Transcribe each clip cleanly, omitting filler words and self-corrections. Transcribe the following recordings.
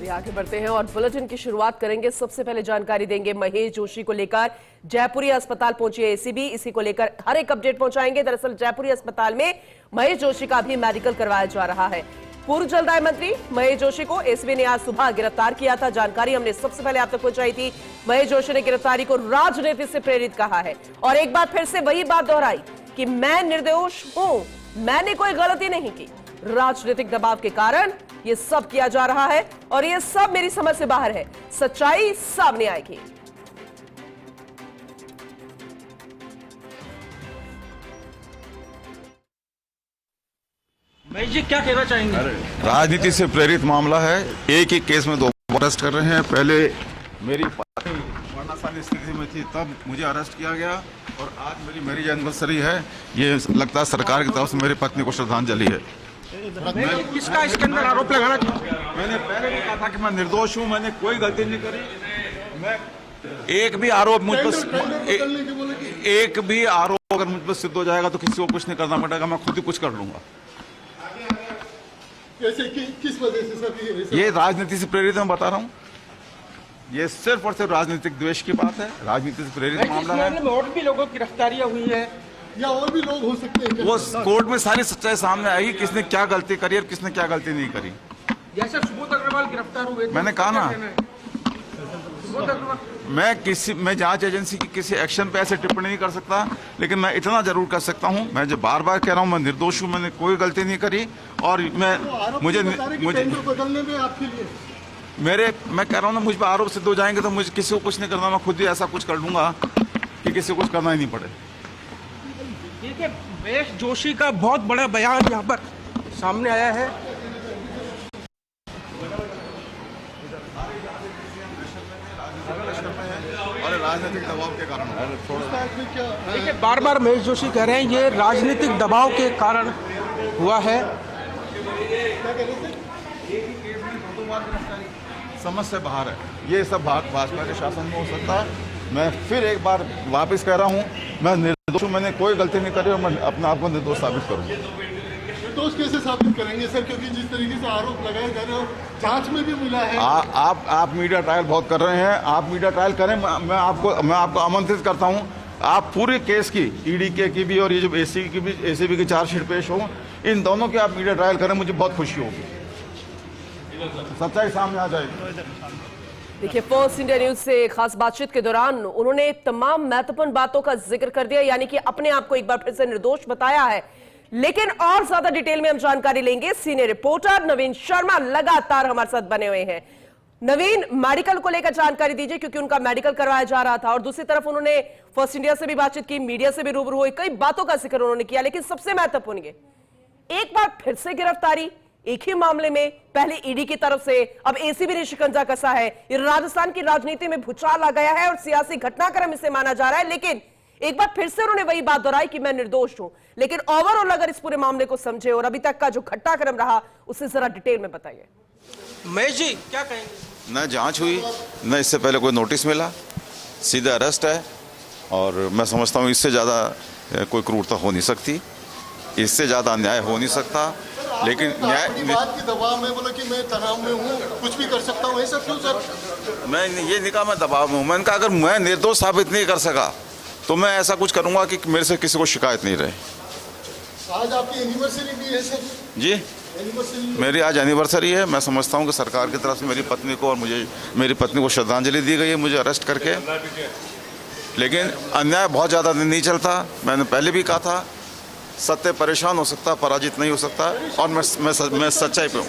चलिए आगे बढ़ते हैं और बुलेटिन की शुरुआत करेंगे। सबसे पहले जानकारी देंगे महेश जोशी को लेकर। जयपुरी अस्पताल पहुंची है एसीबी, इसी को लेकर हर एक अपडेट पहुंचाएंगे। दरअसल जयपुरी अस्पताल में महेश जोशी का भी मेडिकल करवाया जा रहा है। पूर्व जलदाय मंत्री महेश जोशी को एसीबी ने आज सुबह गिरफ्तार किया था। जानकारी हमने सबसे पहले आप तक पहुंचाई थी। महेश जोशी ने गिरफ्तारी को राजनीति से प्रेरित कहा है और एक बार फिर से वही बात दोहराई कि मैं निर्दोष हूं, मैंने कोई गलती नहीं की। राजनीतिक दबाव के कारण ये सब किया जा रहा है और ये सब मेरी समझ से बाहर है। सच्चाई सामने आएगी। महेश जी क्या कहना चाहेंगे? राजनीति से प्रेरित मामला है। एक ही केस में दो अरेस्ट कर रहे हैं। पहले मेरी पत्नी मरणासन स्थिति में थी, तब मुझे अरेस्ट किया गया और आज मेरी मैरिज एनिवर्सरी है। ये लगता है सरकार की तरफ से मेरी पत्नी को श्रद्धांजलि है। किसका इसके अंदर आरोप लगाना चाहिए? मैंने पहले भी कहा था कि मैं निर्दोष हूँ, मैंने कोई गलती नहीं करी। मैं एक भी आरोप मुझ पर एक भी आरोप अगर मुझ पर सिद्ध हो जाएगा तो किसी को कुछ नहीं करना पड़ेगा, मैं खुद ही कुछ कर लूंगा। कैसे किस वजह से सर ये राजनीति से प्रेरित मैं बता रहा हूँ। ये सिर्फ और सिर्फ राजनीतिक द्वेष की बात है, राजनीति से प्रेरित मामला है। और भी लोगों की गिरफ्तारियां हुई है या और भी लोग हो सकते हैं? वो कोर्ट में सारी सच्चाई सामने आएगी, किसने क्या गलती करी और किसने क्या गलती नहीं करी। जैसे सुबोध अग्रवाल गिरफ्तार हुए, मैंने कहा ना, सुबोध अग्रवाल मैं जांच एजेंसी की किसी एक्शन पे ऐसे टिप्पणी नहीं कर सकता, लेकिन मैं इतना जरूर कर सकता हूँ, मैं जो बार बार कह रहा हूँ मैं निर्दोष हूँ, मैंने कोई गलती नहीं करी। और मुझे बदलने में आपके लिए मैं कह रहा हूँ ना, मुझ पर आरोप सिद्ध हो जाएंगे तो मुझे किसी को कुछ नहीं करना, मैं खुद ही ऐसा कुछ कर लूंगा कि किसी को कुछ करना ही नहीं पड़े। देखिए महेश जोशी का बहुत बड़ा बयान यहाँ पर सामने आया है। और राजनीतिक दबाव के कारण देखिए बार बार महेश जोशी कह रहे हैं ये राजनीतिक दबाव के कारण हुआ है। समझ से बाहर है, ये सब भाजपा के शासन में हो सकता है। मैं फिर एक बार वापस कह रहा हूँ, मैं निर्दोष हूँ, मैंने कोई गलती नहीं करी और मैं अपने आप को निर्दोष साबित करूँगा। निर्दोष कैसे साबित करेंगे सर, क्योंकि जिस तरीके से आरोप लगाए जा रहे हैं जांच में भी मिला है। आप मीडिया ट्रायल बहुत कर रहे हैं, आप मीडिया ट्रायल करें। मैं आपको आमंत्रित करता हूँ, आप पूरे केस की ईडी की भी और ये जो एसीबी की चार्जशीट पेश हो, इन दोनों की आप मीडिया ट्रायल करें, मुझे बहुत खुशी होगी, सच्चाई सामने आ जाएगी। देखिए फर्स्ट इंडिया न्यूज से खास बातचीत के दौरान उन्होंने तमाम महत्वपूर्ण बातों का जिक्र कर दिया, यानी कि अपने आप को एक बार फिर से निर्दोष बताया है। लेकिन और ज्यादा डिटेल में हम जानकारी लेंगे। सीनियर रिपोर्टर नवीन शर्मा लगातार हमारे साथ बने हुए हैं। नवीन, मेडिकल को लेकर जानकारी दीजिए, क्योंकि उनका मेडिकल करवाया जा रहा था और दूसरी तरफ उन्होंने फर्स्ट इंडिया से भी बातचीत की, मीडिया से भी रूबरू हुए, कई बातों का जिक्र उन्होंने किया। लेकिन सबसे महत्वपूर्ण ये एक बार फिर से गिरफ्तारी एक ही मामले में, पहले ईडी की तरफ से, अब एसीबी ने शिकंजा कसा है। ये राजस्थान की राजनीति में भूचाल आ गया है और सियासी घटनाक्रम इसे माना जा रहा है। लेकिन एक बार फिर से उन्होंने वही बात दोहराई कि मैं निर्दोष हूं। लेकिन ओवरऑल अगर इस पूरे मामले को समझे और अभी तक का जो घटनाक्रम रहा उसे जरा डिटेल में बताइए। महेश जी क्या कहेंगे? न जांच हुई, न इससे पहले कोई नोटिस मिला, सीधे अरेस्ट है। और मैं समझता हूँ इससे ज़्यादा कोई क्रूरता हो नहीं सकती, इससे ज़्यादा अन्याय हो नहीं सकता। लेकिन न्याय बात की दबाव में बोला कि मैं तनाव में हूँ, कुछ भी कर सकता हूँ, ऐसा क्यों सर? मैं ये नहीं कहा मैं दबाव में हूँ, मैंने कहा अगर मैं निर्दोष साबित नहीं कर सका तो मैं ऐसा कुछ करूँगा कि मेरे से किसी को शिकायत नहीं रहे। आज आपकी एनिवर्सरी भी है सर? जी, एनिवर्सरी मेरी आज एनिवर्सरी है। मैं समझता हूँ कि सरकार की तरफ से मेरी पत्नी को और मेरी पत्नी को श्रद्धांजलि दी गई है मुझे अरेस्ट करके। लेकिन अन्याय बहुत ज़्यादा नहीं चलता। मैंने पहले भी कहा था, सत्य परेशान हो सकता, पराजित नहीं हो सकता। और मैं सच्चाई पे हूँ,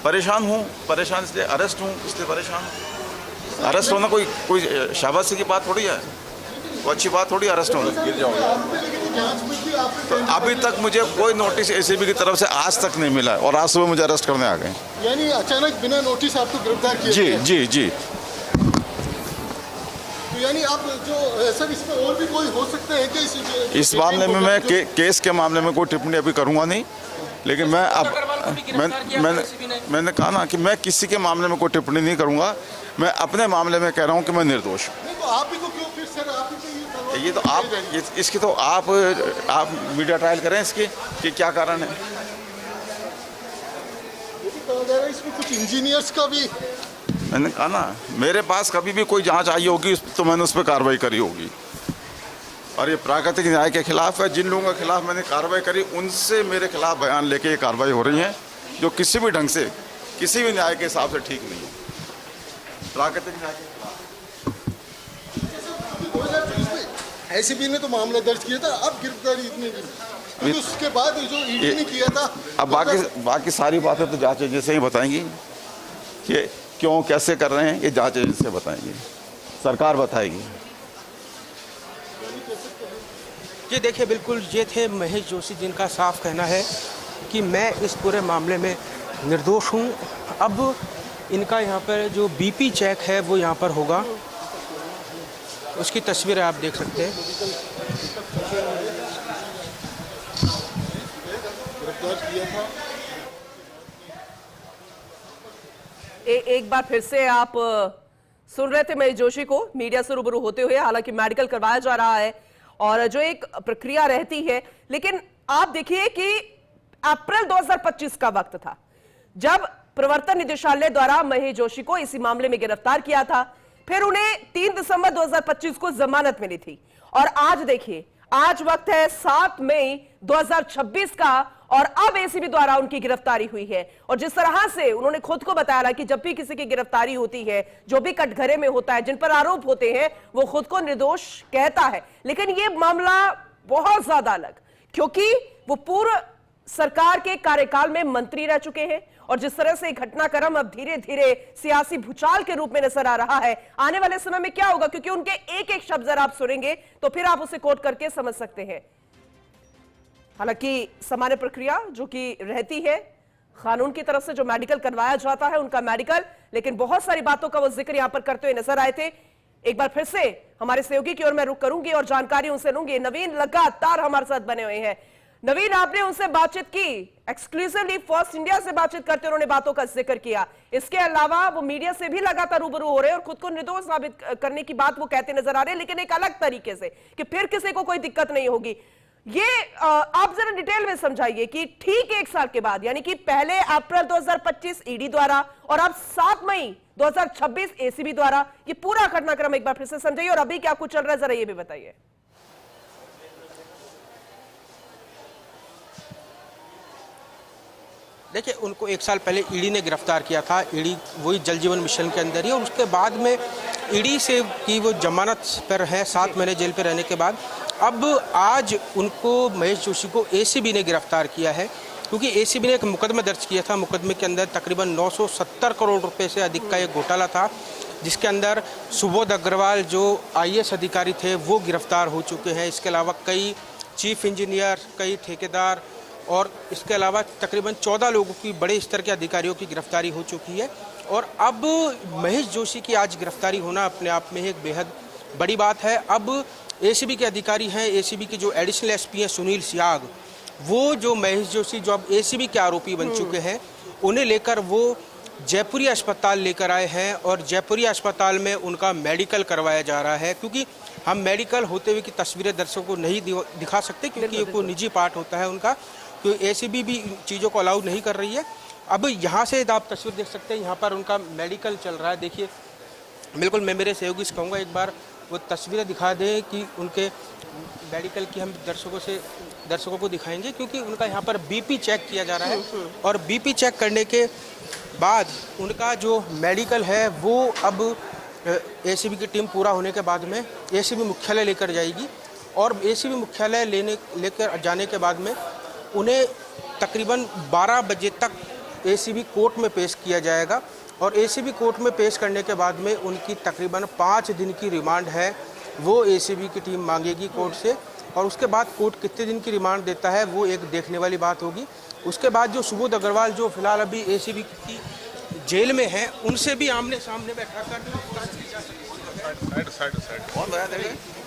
परेशान हूँ। परेशान इसलिए अरेस्ट हूँ, इसलिए परेशान हूँ। अरेस्ट होना कोई शाबाशी की बात थोड़ी है, वो अच्छी बात थोड़ी अरेस्ट होना। गिर जाओगे। तो अभी तक मुझे कोई नोटिस एसीबी की तरफ से आज तक नहीं मिला और आज सुबह मुझे अरेस्ट करने आ गए। यानी अचानक बिना नोटिस आपको गिरफ्तार किया? जी जी जी। तो यानी आप जो सर इसमें और भी कोई हो सकता है कि इस मामले में मैं केस के मामले में कोई टिप्पणी अभी करूंगा नहीं। लेकिन मैं अब मैंने कहा ना कि मैं किसी के मामले में कोई टिप्पणी नहीं करूंगा। मैं अपने मामले में कह रहा हूं कि मैं निर्दोष हूं। तो आप ही को क्यों फिर सर, आप ही को ये तो आप इसकी तो आप मीडिया ट्रायल करें इसकी कि क्या कारण है। कहा जा रहा है इसमें कुछ इंजीनियर्स का भी। मैंने कहा ना, मेरे पास कभी भी कोई जांच आई होगी तो मैंने उस पर कार्रवाई करी होगी, और ये प्राकृतिक न्याय के खिलाफ है। जिन लोगों के खिलाफ मैंने कार्रवाई करी उनसे मेरे खिलाफ बयान लेके ये कार्रवाई हो रही है, जो किसी भी ढंग से किसी भी न्याय के हिसाब से ठीक नहीं है। प्राकृतिक न्याय के खिलाफ 2024 में एसीबी ने तो मामला दर्ज किया था, अब गिरफ्तारी इतनी की, उसके बाद जो ईडी ने किया था। अब बाकी सारी बातें तो जांच एजेंसी ही बताएंगी कि क्यों कैसे कर रहे हैं, ये जांच एजेंसी बताएंगी, सरकार बताएगी। ये देखिए, बिल्कुल ये थे महेश जोशी, जिनका साफ कहना है कि मैं इस पूरे मामले में निर्दोष हूँ। अब इनका यहाँ पर जो बीपी चेक है वो यहाँ पर होगा, उसकी तस्वीरें आप देख सकते हैं। एक बार फिर से आप सुन रहे थे महेश जोशी को मीडिया से रूबरू होते हुए। हालांकि मेडिकल करवाया जा रहा है और जो एक प्रक्रिया रहती है, लेकिन आप देखिए कि अप्रैल 2025 का वक्त था जब प्रवर्तन निदेशालय द्वारा महेश जोशी को इसी मामले में गिरफ्तार किया था। फिर उन्हें 3 दिसंबर 2025 को जमानत मिली थी, और आज देखिए, आज वक्त है 7 मई 2026 का, और अब एसीबी द्वारा उनकी गिरफ्तारी हुई है। और जिस तरह से उन्होंने खुद को बताया कि जब भी किसी की गिरफ्तारी होती है, जो भी कटघरे में होता है, जिन पर आरोप होते हैं, वो खुद को निर्दोष कहता है। लेकिन ये मामला बहुत ज्यादा अलग, क्योंकि वो पूर्व सरकार के कार्यकाल में मंत्री रह चुके हैं, और जिस तरह से घटनाक्रम अब धीरे धीरे सियासी भूचाल के रूप में नजर आ रहा है। आने वाले समय में क्या होगा, क्योंकि उनके एक एक शब्द जरा आप सुनेंगे तो फिर आप उसे कोट करके समझ सकते हैं। हालांकि सामान्य प्रक्रिया जो कि रहती है, कानून की तरफ से जो मेडिकल करवाया जाता है उनका मेडिकल, लेकिन बहुत सारी बातों का वो जिक्र यहां पर करते हुए नजर आए थे। एक बार फिर से हमारे सहयोगी की ओर मैं रुख करूंगी और जानकारी उनसे लूंगी। नवीन लगातार हमारे साथ बने हुए हैं। नवीन, आपने उनसे बातचीत की, एक्सक्लूसिवली फर्स्ट इंडिया से बातचीत करते उन्होंने बातों का जिक्र किया। इसके अलावा वो मीडिया से भी लगातार रूबरू हो रहे हैं और खुद को निर्दोष साबित करने की बात वो कहते नजर आ रहे हैं, लेकिन एक अलग तरीके से कि फिर किसी को कोई दिक्कत नहीं होगी। ये आप जरा डिटेल में समझाइए कि ठीक 1 साल के बाद, यानी कि पहले अप्रैल 2025 ईडी द्वारा और अब 7 मई 2026 एसीबी द्वारा, ये पूरा घटनाक्रम एक बार फिर से समझाइए, और अभी क्या कुछ चल रहा है जरा ये भी बताइए। देखिए, उनको 1 साल पहले ईडी ने गिरफ्तार किया था, ईडी वही जल जीवन मिशन के अंदर ही, और उसके बाद में ईडी से की वो जमानत पर है 7 महीने जेल पर रहने के बाद। अब आज उनको महेश जोशी को एसीबी ने गिरफ्तार किया है, क्योंकि एसीबी ने एक मुकदमा दर्ज किया था। मुकदमे के अंदर तकरीबन 970 करोड़ रुपए से अधिक का एक घोटाला था, जिसके अंदर सुबोध अग्रवाल जो IAS अधिकारी थे वो गिरफ्तार हो चुके हैं। इसके अलावा कई चीफ इंजीनियर, कई ठेकेदार, और इसके अलावा तकरीबन 14 लोगों की बड़े स्तर के अधिकारियों की गिरफ्तारी हो चुकी है। और अब महेश जोशी की आज गिरफ्तारी होना अपने आप में एक बेहद बड़ी बात है। अब एसीबी के अधिकारी हैं, एसीबी के जो एडिशनल एसपी हैं सुनील सियाग, वो जो महेश जोशी जो अब एसीबी के आरोपी बन चुके हैं, उन्हें लेकर वो जयपुरी अस्पताल लेकर आए हैं, और जयपुरी अस्पताल में उनका मेडिकल करवाया जा रहा है। क्योंकि हम मेडिकल होते हुए की तस्वीरें दर्शकों को नहीं दिखा सकते, क्योंकि ये कोई निजी पार्ट होता है उनका, तो एसीबी भी चीज़ों को अलाउ नहीं कर रही है। अब यहाँ से आप तस्वीर देख सकते हैं, यहाँ पर उनका मेडिकल चल रहा है। देखिए, बिल्कुल मैं मेरे सहयोगी से कहूँगा एक बार वो तस्वीरें दिखा दें कि उनके मेडिकल की हम दर्शकों को दिखाएंगे, क्योंकि उनका यहाँ पर बीपी चेक किया जा रहा है, और बीपी चेक करने के बाद उनका जो मेडिकल है वो अब एसीबी की टीम पूरा होने के बाद में एसीबी मुख्यालय लेकर जाएगी, और एसीबी मुख्यालय लेकर जाने के बाद में उन्हें तकरीबन 12 बजे तक एसीबी कोर्ट में पेश किया जाएगा, और एसीबी कोर्ट में पेश करने के बाद में उनकी तकरीबन 5 दिन की रिमांड है वो एसीबी की टीम मांगेगी कोर्ट से, और उसके बाद कोर्ट कितने दिन की रिमांड देता है वो एक देखने वाली बात होगी। उसके बाद जो सुबोध अग्रवाल जो फिलहाल अभी एसीबी की जेल में हैं, उनसे भी आमने सामने बैठा कर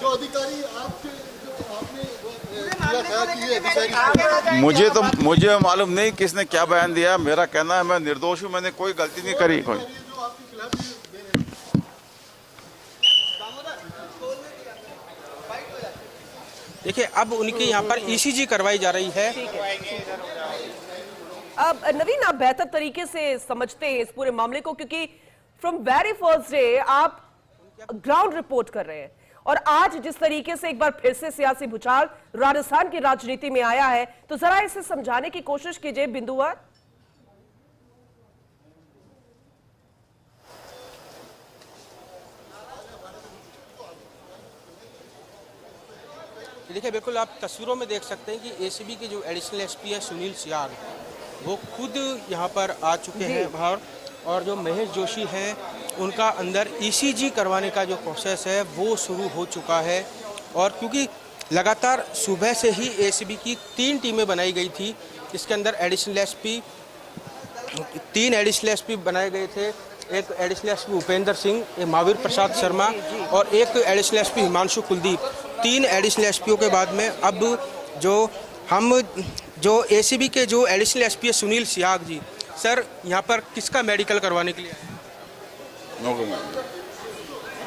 जो अधिकारी आपने मुझे मालूम नहीं किसने क्या बयान दिया। मेरा कहना है मैं निर्दोष हूँ, मैंने कोई गलती नहीं करी। कोई देखिए, अब उनके यहाँ पर ईसीजी करवाई जा रही है। अब नवीन, आप बेहतर तरीके से समझते हैं इस पूरे मामले को, क्योंकि फ्रॉम वेरी फर्स्ट डे आप ग्राउंड रिपोर्ट कर रहे हैं और आज जिस तरीके से एक बार फिर से सियासी भूचाल राजस्थान की राजनीति में आया है, तो जरा इसे समझाने की कोशिश कीजिए बिंदुवार। देखिए, बिल्कुल आप तस्वीरों में देख सकते हैं कि एसीबी के जो एडिशनल एसपी है सुनील सियाग, वो खुद यहाँ पर आ चुके हैं बाहर, और जो महेश जोशी हैं उनका अंदर ईसीजी करवाने का जो प्रोसेस है वो शुरू हो चुका है। और क्योंकि लगातार सुबह से ही एसीबी की 3 टीमें बनाई गई थी, इसके अंदर एडिशनल एसपी 3 एडिशनल एसपी बनाए गए थे, एक एडिशनल एसपी उपेंद्र सिंह, एक महावीर प्रसाद शर्मा और एक additional SP Himanshu Kuldeep. 3 additional SPO के बाद में अब जो एसीबी के जो एडिशनल एसपी है सुनील सियाग जी, सर यहाँ पर किसका मेडिकल करवाने के लिए आए?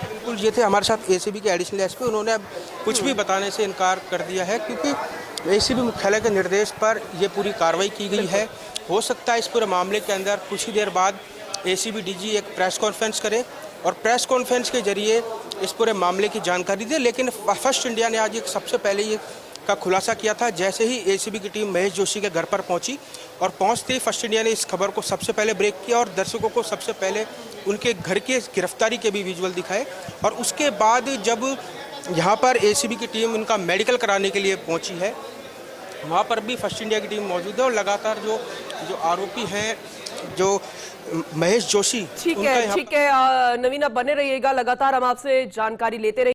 बिल्कुल, ये थे हमारे साथ एसीबी के एडिशनल एसपी। उन्होंने अब कुछ भी बताने से इनकार कर दिया है, क्योंकि एसीबी मुख्यालय के निर्देश पर ये पूरी कार्रवाई की गई है। हो सकता है इस पूरे मामले के अंदर कुछ ही देर बाद एसीबी डीजी एक प्रेस कॉन्फ्रेंस करे और प्रेस कॉन्फ्रेंस के जरिए इस पूरे मामले की जानकारी दे। लेकिन फर्स्ट इंडिया ने आज एक सबसे पहले ये का खुलासा किया था, जैसे ही एसीबी की टीम महेश जोशी के घर पर पहुंची, और पहुंचते ही फर्स्ट इंडिया ने इस खबर को सबसे पहले ब्रेक किया और दर्शकों को सबसे पहले उनके घर के गिरफ्तारी के भी विजुअल दिखाए। और उसके बाद जब यहाँ पर एसीबी की टीम उनका मेडिकल कराने के लिए पहुंची है, वहाँ पर भी फर्स्ट इंडिया की टीम मौजूद है और लगातार जो आरोपी हैं, जो महेश जोशी, ठीक है नवीन, आप बने रहिएगा, लगातार हम आपसे जानकारी लेते रहिए।